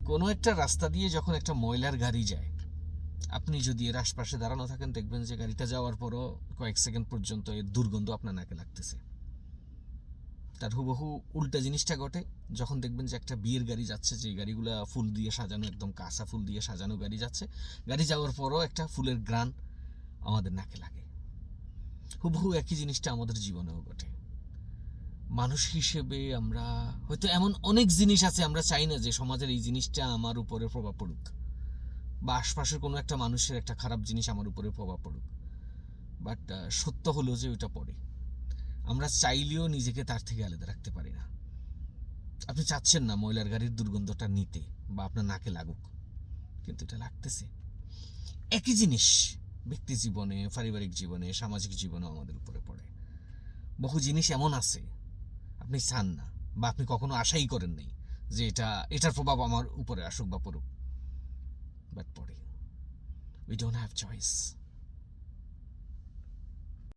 কোনো একটা রাস্তা দিয়ে যখন একটা ময়লার গাড়ি যায়, আপনি যদি এর আশপাশে দাঁড়ানো থাকেন, দেখবেন যে গাড়িটা যাওয়ার পরও কয়েক সেকেন্ড পর্যন্ত এর দুর্গন্ধ আপনার নাকে লাগতেছে। তার হুবহু উল্টা জিনিসটা ঘটে যখন দেখবেন যে একটা বিয়ের গাড়ি যাচ্ছে, যে গাড়িগুলা ফুল দিয়ে সাজানো, একদম কাঁচা ফুল দিয়ে সাজানো গাড়ি যাচ্ছে, গাড়ি যাওয়ার পরও একটা ফুলের ঘ্রাণ আমাদের নাকে লাগে। হুবহু একই জিনিসটা আমাদের জীবনেও ঘটে। মানুষ হিসেবে আমরা হয়তো এমন অনেক জিনিস আছে, আমরা চাই না যে সমাজের এই জিনিসটা আমার উপরে প্রভাব পড়ুক, বা আশপাশের কোনো একটা মানুষের একটা খারাপ জিনিস আমার উপরে প্রভাব পড়ুক। বাট সত্য হলো যে ওইটা পড়ে। আমরা চাইলেও নিজেকে তার থেকে আলাদা রাখতে পারি না। আপনি চাচ্ছেন না ময়লার গাড়ির দুর্গন্ধটা নিতে বা আপনার নাকে লাগুক, কিন্তু এটা লাগতেছে। একই জিনিস ব্যক্তি জীবনে, পারিবারিক জীবনে, সামাজিক জীবনেও আমাদের উপরে পড়ে। বহু জিনিস এমন আছে আপনি চান না, বা আপনি কখনো আশাই করেন নাই যে এটার প্রভাব আমার উপরে আসুক বা পড়ুক, বাট পড়ে। We don't have choice.